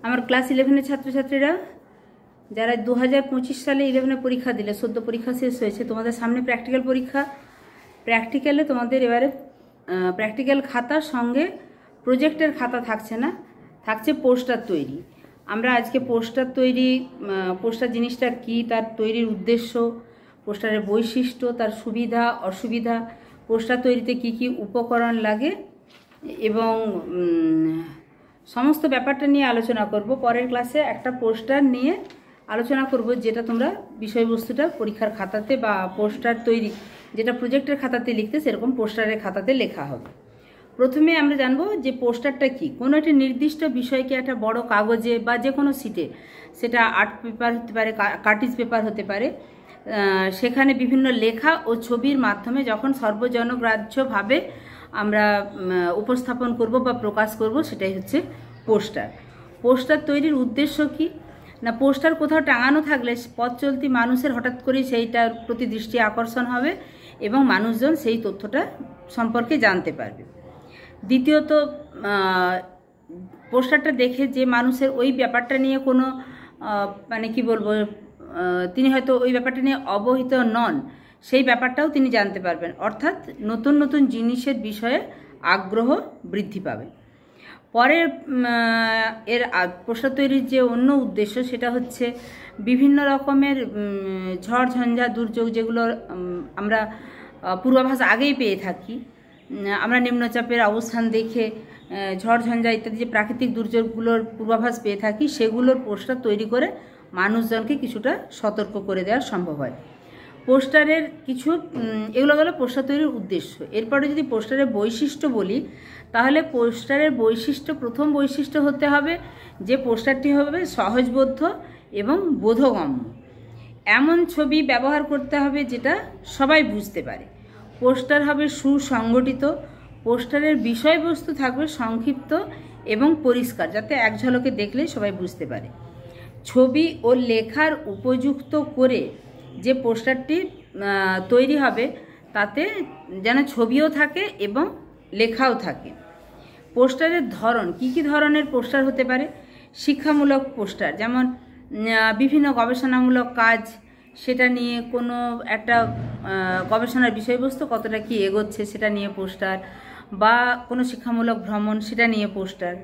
আমার ক্লাস 11-এর ছাত্রছাত্রীরা যারা 2025 সালে 11-এ পরীক্ষা দিলে, সদ্য পরীক্ষা শেষ হয়েছে, তোমাদের সামনে প্র্যাকটিক্যাল পরীক্ষা। প্র্যাকটিক্যালে তোমাদের এবারে প্র্যাকটিক্যাল খাতার সঙ্গে প্রজেক্টের খাতা থাকছে না, থাকছে পোস্টার তৈরি। আমরা আজকে পোস্টার জিনিসটা কি, তার তৈরির উদ্দেশ্য, পোস্টারের বৈশিষ্ট্য, তার সুবিধা অসুবিধা, পোস্টার তৈরিতে কি কি উপকরণ লাগে এবং সমস্ত ব্যাপারটা নিয়ে আলোচনা করব। পরের ক্লাসে একটা পোস্টার নিয়ে আলোচনা করব, যেটা তোমরা বিষয়বস্তুটা পরীক্ষার খাতাতে বা পোস্টার তৈরি যেটা প্রজেক্টের খাতাতে লিখতে, সেরকম পোস্টারের খাতাতে লেখা হবে। প্রথমে আমরা জানবো যে পোস্টারটা কি। কোনো একটি নির্দিষ্ট বিষয়কে একটা বড় কাগজে বা যে কোনো সিটে, সেটা আর্ট পেপার হতে পারে, কার্টিজ পেপার হতে পারে, সেখানে বিভিন্ন লেখা ও ছবির মাধ্যমে যখন সর্বজনগ্রাহ্যভাবে আমরা উপস্থাপন করব বা প্রকাশ করব, সেটাই হচ্ছে পোস্টার। পোস্টার তৈরির উদ্দেশ্য কি না, পোস্টার কোথাও টাঙানো থাকলে পথ চলতি মানুষের হঠাৎ করেই সেইটার প্রতি দৃষ্টি আকর্ষণ হবে এবং মানুষজন সেই তথ্যটা সম্পর্কে জানতে পারবে। দ্বিতীয়ত, পোস্টারটা দেখে যে মানুষের ওই ব্যাপারটা নিয়ে কোনো তিনি হয়তো ওই ব্যাপারটা নিয়ে অবহিত নন, সেই ব্যাপারটাও তিনি জানতে পারবেন, অর্থাৎ নতুন নতুন জিনিসের বিষয়ে আগ্রহ বৃদ্ধি পাবে। পরে পোস্টার তৈরির যে অন্য উদ্দেশ্য, সেটা হচ্ছে বিভিন্ন রকমের ঝড় ঝঞ্ঝা দুর্যোগ, যেগুলো আমরা পূর্বাভাস আগেই পেয়ে থাকি। আমরা নিম্নচাপের অবস্থান দেখে ঝড় ঝঞ্ঝা ইত্যাদি যে প্রাকৃতিক দুর্যোগগুলোর পূর্বাভাস পেয়ে থাকি, সেগুলোর পোস্টার তৈরি করে মানুষজনকে কিছুটা সতর্ক করে দেওয়া সম্ভব হয়। পোস্টারের এগুলো হলো পোস্টার তৈরির উদ্দেশ্য। এরপরে যদি পোস্টারের বৈশিষ্ট্য বলি, তাহলে পোস্টারের প্রথম বৈশিষ্ট্য হতে হবে যে পোস্টারটি হবে সহজবোধ্য এবং বোধগম্য। এমন ছবি ব্যবহার করতে হবে যেটা সবাই বুঝতে পারে। পোস্টার হবে সুসংগঠিত। পোস্টারের বিষয়বস্তু থাকবে সংক্ষিপ্ত এবং পরিষ্কার, যাতে এক ঝলকে দেখলেই সবাই বুঝতে পারে। ছবি ও লেখার উপযুক্ত করে যে পোস্টারটি তৈরি হবে, তাতে যেন ছবিও থাকে এবং লেখাও থাকে। পোস্টারের ধরন, কি ধরনের পোস্টার হতে পারে? শিক্ষামূলক পোস্টার, যেমন বিভিন্ন গবেষণামূলক কাজ, সেটা নিয়ে কোনো একটা গবেষণার বিষয়বস্তু কতটা কি এগোচ্ছে সেটা নিয়ে পোস্টার, বা কোনো শিক্ষামূলক ভ্রমণ, সেটা নিয়ে পোস্টার।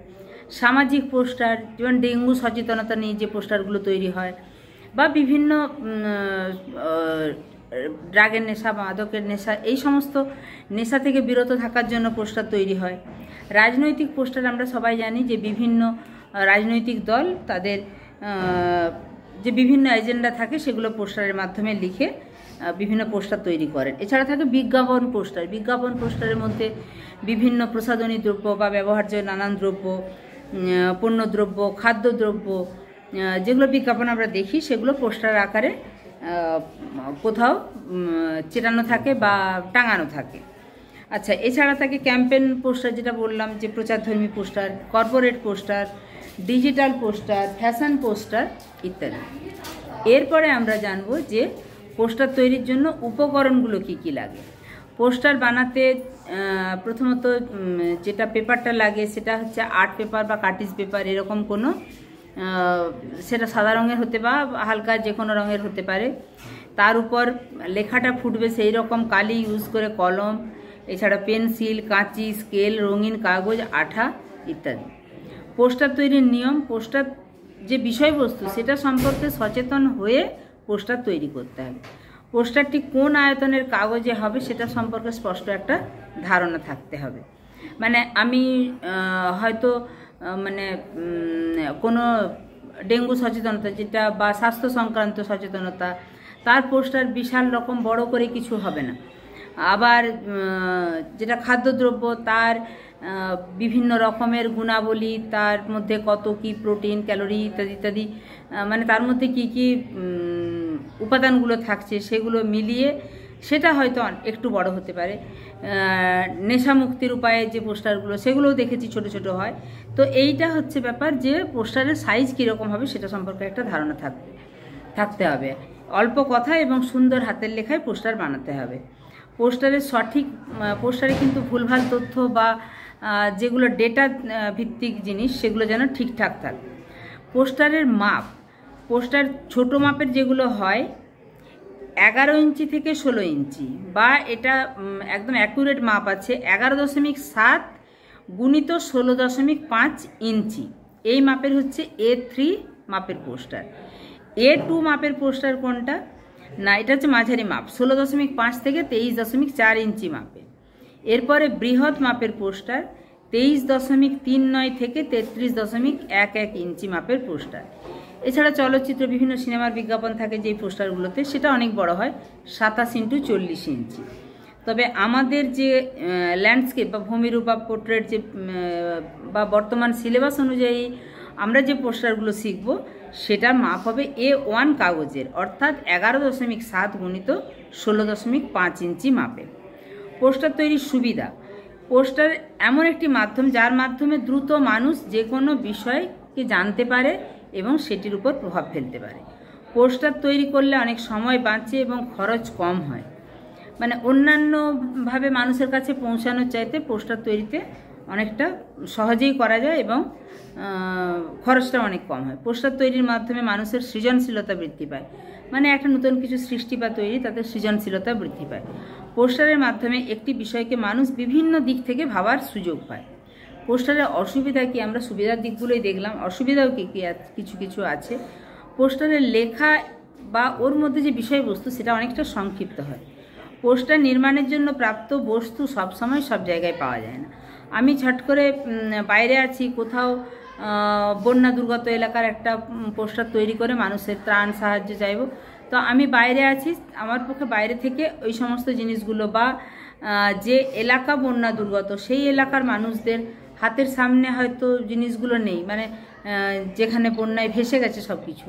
সামাজিক পোস্টার, যেমন ডেঙ্গু সচেতনতা নিয়ে যে পোস্টারগুলো তৈরি হয়, বা বিভিন্ন ড্রাগের নেশা, মাদকের নেশা, এই সমস্ত নেশা থেকে বিরত থাকার জন্য পোস্টার তৈরি হয়। রাজনৈতিক পোস্টার, আমরা সবাই জানি যে বিভিন্ন রাজনৈতিক দল তাদের যে বিভিন্ন এজেন্ডা থাকে, সেগুলো পোস্টারের মাধ্যমে লিখে বিভিন্ন পোস্টার তৈরি করেন। এছাড়া থাকে বিজ্ঞাপন পোস্টার। বিজ্ঞাপন পোস্টারের মধ্যে বিভিন্ন প্রসাধনী দ্রব্য বা ব্যবহার্য নানান দ্রব্য, পণ্যদ্রব্য, খাদ্যদ্রব্য, যেগুলো বিজ্ঞাপন আমরা দেখি, সেগুলো পোস্টার আকারে কোথাও চেটানো থাকে বা টাঙানো থাকে। আচ্ছা, এছাড়া থাকে ক্যাম্পেইন পোস্টার, যেটা বললাম যে প্রচারধর্মী poster, corporate poster, digital poster, fashion poster ইত্যাদি। এরপরে আমরা জানব যে পোস্টার তৈরির জন্য উপকরণগুলো কি কি লাগে। পোস্টার বানাতে প্রথমত যেটা পেপারটা লাগে, সেটা হচ্ছে আর্ট পেপার বা কার্টিজ পেপার। এরকম কোনো, সেটা সাদা রঙের হতে বা হালকা যে কোনো রঙের হতে পারে। তার উপর লেখাটা ফুটবে সেই রকম কালি ইউজ করে কলম, এছাড়া পেন্সিল, কাঁচি, স্কেল, রঙিন কাগজ, আঠা ইত্যাদি। পোস্টার তৈরির নিয়ম, পোস্টার যে বিষয়বস্তু সেটা সম্পর্কে সচেতন হয়ে পোস্টার তৈরি করতে হবে। পোস্টারটি কোন আয়তনের কাগজে হবে সেটা সম্পর্কে স্পষ্ট একটা ধারণা থাকতে হবে। মানে আমি হয়তো কোনো ডেঙ্গু সচেতনতা যেটা বা স্বাস্থ্য সংক্রান্ত সচেতনতা, তার পোস্টার বিশাল রকম বড় করে কিছু হবে না। আবার যেটা খাদ্যদ্রব্য, তার বিভিন্ন রকমের গুণাবলী, তার মধ্যে কত কি প্রোটিন, ক্যালোরি ইত্যাদি ইত্যাদি, তার মধ্যে কি কি উপাদানগুলো থাকছে, সেগুলো মিলিয়ে সেটা হয়তো একটু বড় হতে পারে। নেশা মুক্তির উপায়ে যে পোস্টারগুলো, সেগুলোও দেখেছি ছোট ছোট হয়। তো এইটা হচ্ছে ব্যাপার, যে পোস্টারের সাইজ কীরকম হবে সেটা সম্পর্কে একটা ধারণা থাকতে হবে। অল্প কথা এবং সুন্দর হাতের লেখায় পোস্টার বানাতে হবে। পোস্টারে কিন্তু ভুলভাল তথ্য বা যেগুলো ডেটা ভিত্তিক জিনিস, সেগুলো যেন ঠিকঠাক থাকে। পোস্টারের মাপ, পোস্টার ছোট মাপের যেগুলো হয় 11 ইঞ্চি থেকে 16 ইঞ্চি, বা এটা একদম অ্যাকুরেট মাপ আছে 11.7 গুণিত 16.5 ইঞ্চি। এই মাপের হচ্ছে A3 মাপের পোস্টার। A2 মাপের পোস্টার কোনটা না, এটা হচ্ছে মাঝারি মাপ 16.5 থেকে 23.4 ইঞ্চি মাপের। এরপরে বৃহৎ মাপের পোস্টার 23.39 থেকে 33.11 ইঞ্চি মাপের পোস্টার। এছাড়া চলচ্চিত্র বিভিন্ন সিনেমার বিজ্ঞাপন থাকে যে পোস্টারগুলোতে, সেটা অনেক বড় হয় 27x40 ইঞ্চি। তবে আমাদের যে ল্যান্ডস্কেপ বা ভূমিরূপ বা পোর্ট্রেট যে বা বর্তমান সিলেবাস অনুযায়ী আমরা যে পোস্টারগুলো শিখব সেটার মাপ হবে A1 কাগজের, অর্থাৎ 11.7 গুণিত 16.5 ইঞ্চি মাপের। পোস্টার তৈরির সুবিধা, পোস্টার এমন একটি মাধ্যম যার মাধ্যমে দ্রুত মানুষ যে কোনো বিষয়কে জানতে পারে এবং সেটির উপর প্রভাব ফেলতে পারে। পোস্টার তৈরি করলে অনেক সময় বাঁচে এবং খরচ কম হয়। মানে অন্যান্যভাবে মানুষের কাছে পৌঁছানোর চাইতে পোস্টার তৈরিতে অনেকটা সহজেই করা যায় এবং খরচটা অনেক কম হয়। পোস্টার তৈরির মাধ্যমে মানুষের সৃজনশীলতা বৃদ্ধি পায়, মানে একটা নতুন কিছু সৃষ্টি বা তৈরি, তাদের সৃজনশীলতা বৃদ্ধি পায়। পোস্টারের মাধ্যমে একটি বিষয়কে মানুষ বিভিন্ন দিক থেকে ভাবার সুযোগ পায়। পোস্টারের অসুবিধা কি, আমরা সুবিধার দিকগুলোই দেখলাম, অসুবিধাও কি কিছু কিছু আছে। পোস্টারের লেখা বা ওর মধ্যে যে বিষয়বস্তু সেটা অনেকটা সংক্ষিপ্ত হয়। পোস্টার নির্মাণের জন্য প্রাপ্ত বস্তু সবসময় সব জায়গায় পাওয়া যায় না। আমি ছট করে বাইরে আছি, কোথাও বন্যা দুর্গত এলাকার একটা পোস্টার তৈরি করে মানুষের ত্রাণ সাহায্য চাইব, তো আমি বাইরে আছি, আমার পক্ষে বাইরে থেকে ওই সমস্ত জিনিসগুলো বা যে এলাকা বন্যা দুর্গত সেই এলাকার মানুষদের হাতের সামনে হয়তো জিনিসগুলো নেই, মানে যেখানে বন্যায় ভেসে গেছে সব কিছু,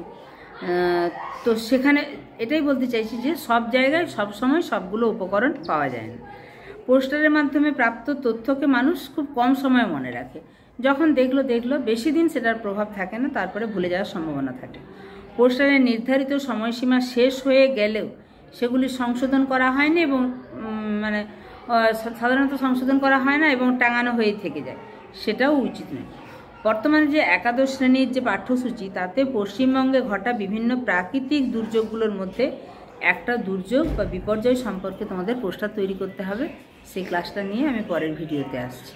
তো সেখানে এটাই বলতে চাইছি যে সব জায়গায় সব সময় সবগুলো উপকরণ পাওয়া যায় না। পোস্টারের মাধ্যমে প্রাপ্ত তথ্যকে মানুষ খুব কম সময়ে মনে রাখে, যখন দেখলো বেশি দিন সেটার প্রভাব থাকে না, তারপরে ভুলে যাওয়ার সম্ভাবনা থাকে। পোস্টারের নির্ধারিত সময়সীমা শেষ হয়ে গেলেও সেগুলি সংশোধন করা হয়নি এবং মানে সাধারণত সংশোধন করা হয় না এবং টাঙানো হয়ে থেকে যায়, সেটাও উচিত নয়। বর্তমানে যে একাদশ শ্রেণীর যে পাঠ্যসূচি, তাতে পশ্চিমবঙ্গে ঘটা বিভিন্ন প্রাকৃতিক দুর্যোগগুলোর মধ্যে একটা দুর্যোগ বা বিপর্যয় সম্পর্কে তোমাদের পোস্টার তৈরি করতে হবে। সেই ক্লাসটা নিয়ে আমি পরের ভিডিওতে আসছি।